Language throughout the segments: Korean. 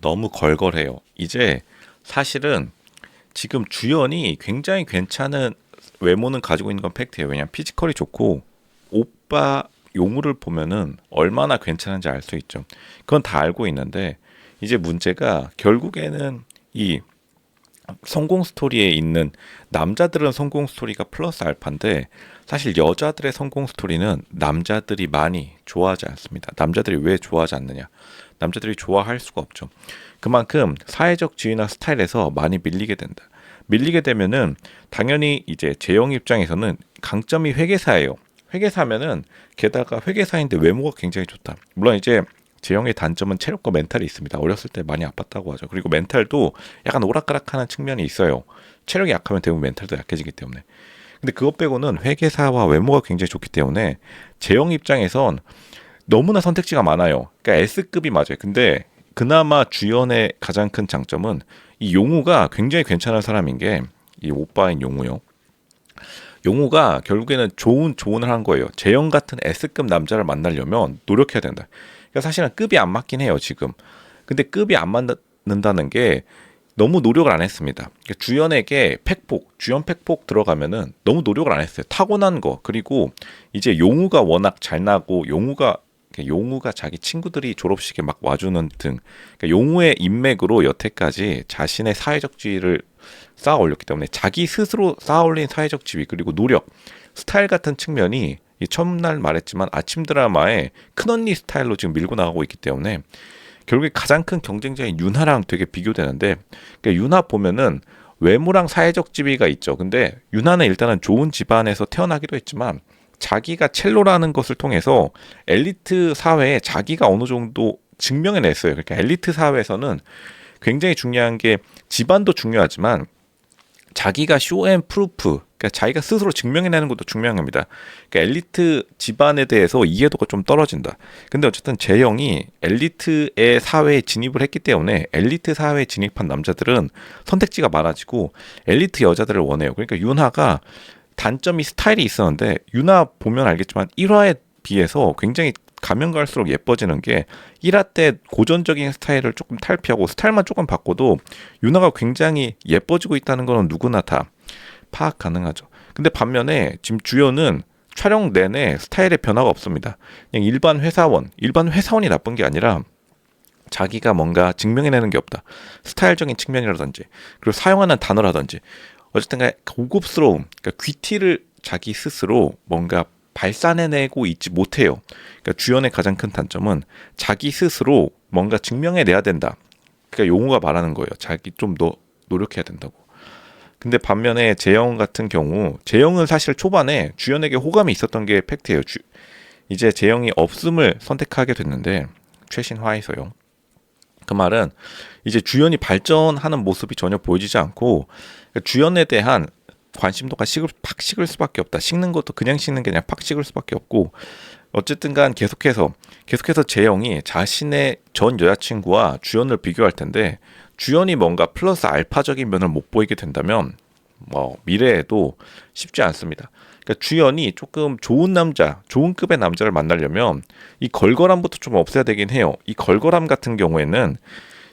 너무 걸걸해요. 이제 사실은 지금 주연이 굉장히 괜찮은 외모는 가지고 있는 건 팩트예요. 왜냐면 피지컬이 좋고 오빠 용우를 보면은 얼마나 괜찮은지 알 수 있죠. 그건 다 알고 있는데 이제 문제가 결국에는 이 성공 스토리에 있는 남자들은 성공 스토리가 플러스 알파인데 사실 여자들의 성공 스토리는 남자들이 많이 좋아하지 않습니다. 남자들이 왜 좋아하지 않느냐? 남자들이 좋아할 수가 없죠. 그만큼 사회적 지위나 스타일에서 많이 밀리게 된다. 밀리게 되면은 당연히 이제 재영 입장에서는 강점이 회계사예요. 회계사면은 게다가 회계사인데 외모가 굉장히 좋다. 물론 이제 재영의 단점은 체력과 멘탈이 있습니다. 어렸을 때 많이 아팠다고 하죠. 그리고 멘탈도 약간 오락가락하는 측면이 있어요. 체력이 약하면 대부분 멘탈도 약해지기 때문에. 근데 그것 빼고는 회계사와 외모가 굉장히 좋기 때문에 재영 입장에선 너무나 선택지가 많아요. 그러니까 S급이 맞아요. 근데 그나마 주연의 가장 큰 장점은 이 용우가 굉장히 괜찮은 사람인 게 이 오빠인 용우요. 용우가 결국에는 좋은 조언을 한 거예요. 재영 같은 S급 남자를 만나려면 노력해야 된다. 그러니까 사실은 급이 안 맞긴 해요, 지금. 근데 급이 안 맞는다는 게 너무 노력을 안 했습니다. 그러니까 주연에게 팩폭, 주연 팩폭 들어가면은 너무 노력을 안 했어요. 타고난 거. 그리고 이제 용우가 워낙 잘 나고 용우가 자기 친구들이 졸업식에 막 와주는 등 그러니까 용우의 인맥으로 여태까지 자신의 사회적 지위를 쌓아 올렸기 때문에 자기 스스로 쌓아 올린 사회적 지위 그리고 노력, 스타일 같은 측면이 이 첫날 말했지만 아침 드라마의 큰언니 스타일로 지금 밀고 나가고 있기 때문에 결국에 가장 큰 경쟁자인 윤하랑 되게 비교되는데 그러니까 윤하 보면은 외모랑 사회적 지위가 있죠. 근데 윤하는 일단은 좋은 집안에서 태어나기도 했지만 자기가 첼로라는 것을 통해서 엘리트 사회에 자기가 어느 정도 증명해냈어요. 그러니까 엘리트 사회에서는 굉장히 중요한 게 집안도 중요하지만 자기가 쇼앤프루프, 그러니까 자기가 스스로 증명해내는 것도 중요합니다. 그러니까 엘리트 집안에 대해서 이해도가 좀 떨어진다. 근데 어쨌든 재영이 엘리트의 사회에 진입을 했기 때문에 엘리트 사회에 진입한 남자들은 선택지가 많아지고 엘리트 여자들을 원해요. 그러니까 윤하가 단점이 스타일이 있었는데 윤하 보면 알겠지만 1화에 비해서 굉장히 가면 갈수록 예뻐지는 게 1화 때 고전적인 스타일을 조금 탈피하고 스타일만 조금 바꿔도 윤하가 굉장히 예뻐지고 있다는 거는 누구나 다 파악 가능하죠. 근데 반면에 지금 주연은 촬영 내내 스타일의 변화가 없습니다. 그냥 일반 회사원이 나쁜 게 아니라 자기가 뭔가 증명해내는 게 없다. 스타일적인 측면이라든지 그리고 사용하는 단어라든지 어쨌든 간에 고급스러움, 그러니까 귀티를 자기 스스로 뭔가 발산해내고 있지 못해요. 그러니까 주연의 가장 큰 단점은 자기 스스로 뭔가 증명해내야 된다. 그러니까 용우가 말하는 거예요. 자기 좀 더 노력해야 된다고. 근데 반면에 재영 같은 경우 재영은 사실 초반에 주연에게 호감이 있었던 게 팩트예요. 이제 재영이 없음을 선택하게 됐는데 최신화에서요. 그 말은 이제 주연이 발전하는 모습이 전혀 보여지지 않고 주연에 대한 관심도가 팍 식을 수밖에 없다. 식는 것도 그냥 식는 게 아니라 팍 식을 수밖에 없고 어쨌든 간 계속해서 재영이 자신의 전 여자친구와 주연을 비교할 텐데 주연이 뭔가 플러스 알파적인 면을 못 보이게 된다면 뭐 미래에도 쉽지 않습니다. 그러니까 주연이 조금 좋은 남자, 좋은 급의 남자를 만나려면 이 걸걸함부터 좀 없애야 되긴 해요. 이 걸걸함 같은 경우에는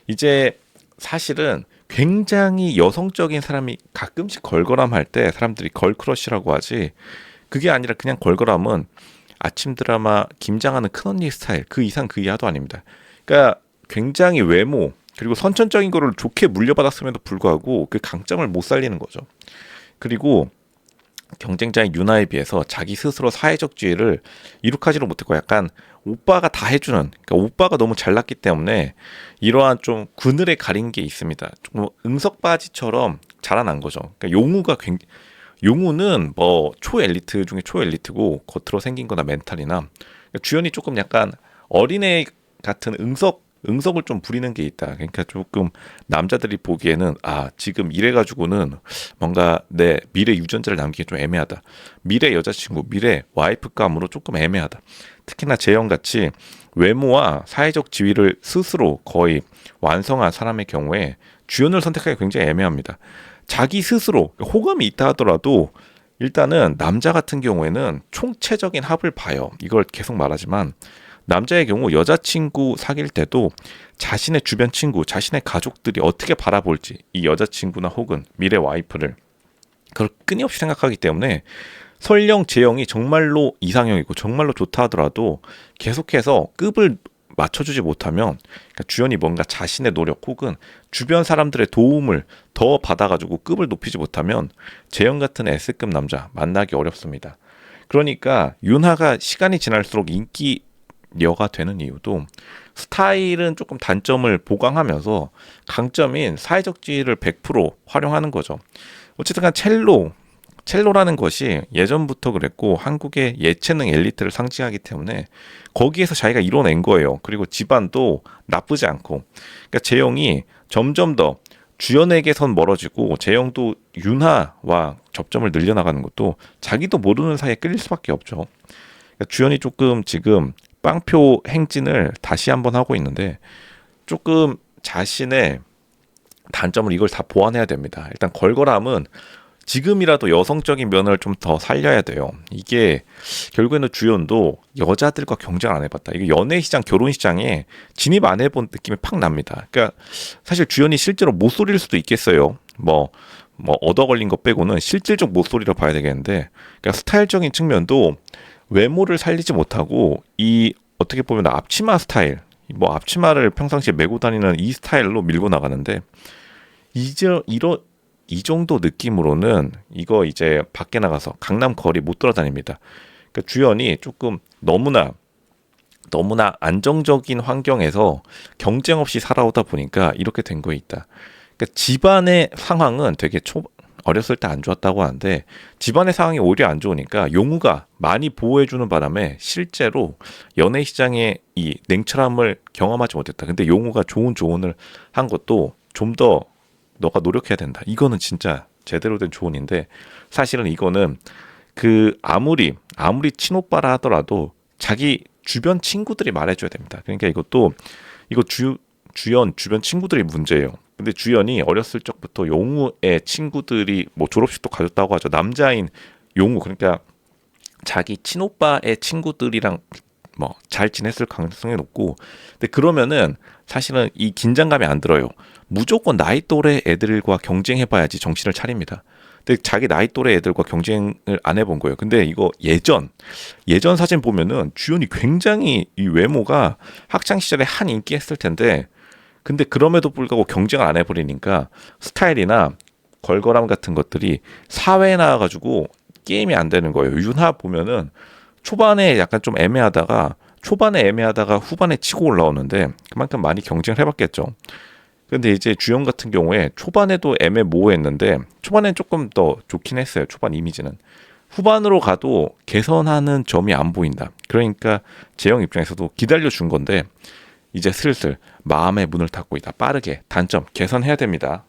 이제 사실은 굉장히 여성적인 사람이 가끔씩 걸걸함 할 때 사람들이 걸크러쉬라고 하지 그게 아니라 그냥 걸걸함은 아침 드라마 김장하는 큰언니 스타일 그 이상 그 이하도 아닙니다. 그러니까 굉장히 외모 그리고 선천적인 거를 좋게 물려받았음에도 불구하고 그 강점을 못 살리는 거죠. 그리고 경쟁자인 유나에 비해서 자기 스스로 사회적 지위를 이룩하지를 못했고 약간 오빠가 다 해주는 그러니까 오빠가 너무 잘났기 때문에 이러한 좀 그늘에 가린 게 있습니다. 좀 응석바지처럼 자라난 거죠. 그러니까 용우는 뭐 초엘리트 중에 초엘리트고 겉으로 생긴 거나 멘탈이나 그러니까 주연이 조금 약간 어린애 같은 응석을 좀 부리는 게 있다. 그러니까 조금 남자들이 보기에는 지금 이래 가지고는 뭔가 내 미래 유전자를 남기기 좀 애매하다. 미래 여자친구, 미래 와이프감으로 조금 애매하다. 특히나 재영같이 외모와 사회적 지위를 스스로 거의 완성한 사람의 경우에 주연을 선택하기 굉장히 애매합니다. 자기 스스로 호감이 있다 하더라도 일단은 남자 같은 경우에는 총체적인 합을 봐요. 이걸 계속 말하지만 남자의 경우 여자친구 사귈 때도 자신의 주변 친구, 자신의 가족들이 어떻게 바라볼지, 이 여자친구나 혹은 미래 와이프를 그걸 끊임없이 생각하기 때문에 설령 재영이 정말로 이상형이고 정말로 좋다 하더라도 계속해서 급을 맞춰주지 못하면, 그러니까 주연이 뭔가 자신의 노력 혹은 주변 사람들의 도움을 더 받아가지고 급을 높이지 못하면 재영 같은 S급 남자 만나기 어렵습니다. 그러니까 윤하가 시간이 지날수록 인기녀가 되는 이유도 스타일은 조금 단점을 보강하면서 강점인 사회적 지위를 100% 활용하는 거죠. 어쨌든 간 첼로라는 것이 예전부터 그랬고 한국의 예체능 엘리트를 상징하기 때문에 거기에서 자기가 이뤄낸 거예요. 그리고 집안도 나쁘지 않고. 그러니까 재영이 점점 더 주연에게선 멀어지고 재영도 윤하와 접점을 늘려나가는 것도 자기도 모르는 사이에 끌릴 수밖에 없죠. 그러니까 주연이 조금 지금 빵표 행진을 다시 한번 하고 있는데 조금 자신의 단점을 이걸 다 보완해야 됩니다. 일단 걸걸함은 지금이라도 여성적인 면을 좀 더 살려야 돼요. 이게 결국에는 주연도 여자들과 경쟁을 안 해봤다. 이게 연애 시장, 결혼 시장에 진입 안 해본 느낌이 팍 납니다. 그러니까 사실 주연이 실제로 못소리일 수도 있겠어요. 뭐 얻어 걸린 거 빼고는 실질적 못소리로 봐야 되겠는데, 그러니까 스타일적인 측면도 외모를 살리지 못하고 이 어떻게 보면 앞치마 스타일, 뭐 앞치마를 평상시에 메고 다니는 이 스타일로 밀고 나가는데 이 정도 느낌으로는 이거 이제 밖에 나가서 강남 거리 못 돌아다닙니다. 그러니까 주연이 조금 너무나 안정적인 환경에서 경쟁 없이 살아오다 보니까 이렇게 된 거에 있다. 그러니까 집안의 상황은 되게 어렸을 때 안 좋았다고 하는데 집안의 상황이 오히려 안 좋으니까 용우가 많이 보호해주는 바람에 실제로 연애 시장의 이 냉철함을 경험하지 못했다. 근데 용우가 좋은 조언을 한 것도 좀 더 너가 노력해야 된다. 이거는 진짜 제대로 된 조언인데 사실은 이거는 그 아무리 친오빠라 하더라도 자기 주변 친구들이 말해줘야 됩니다. 그러니까 이거 주연 주변 친구들이 문제예요. 근데 주연이 어렸을 적부터 용우의 친구들이 뭐 졸업식도 가졌다고 하죠. 남자인 용우, 그러니까 자기 친오빠의 친구들이랑 뭐 잘 지냈을 가능성이 높고, 근데 그러면은 사실은 이 긴장감이 안 들어요. 무조건 나이 또래 애들과 경쟁해봐야지 정신을 차립니다. 근데 자기 나이 또래 애들과 경쟁을 안 해본 거예요. 근데 이거 예전 사진 보면은 주연이 굉장히 이 외모가 학창 시절에 한 인기했을 텐데, 근데 그럼에도 불구하고 경쟁을 안 해버리니까 스타일이나 걸걸함 같은 것들이 사회에 나와가지고 게임이 안 되는 거예요. 윤하 보면은 초반에 약간 좀 애매하다가 후반에 치고 올라오는데 그만큼 많이 경쟁을 해봤겠죠. 근데 이제 주연 같은 경우에 초반에도 애매모호했는데 초반엔 조금 더 좋긴 했어요. 초반 이미지는. 후반으로 가도 개선하는 점이 안 보인다. 그러니까 재영 입장에서도 기다려준 건데 이제 슬슬 마음의 문을 닫고 있다. 빠르게 단점 개선해야 됩니다.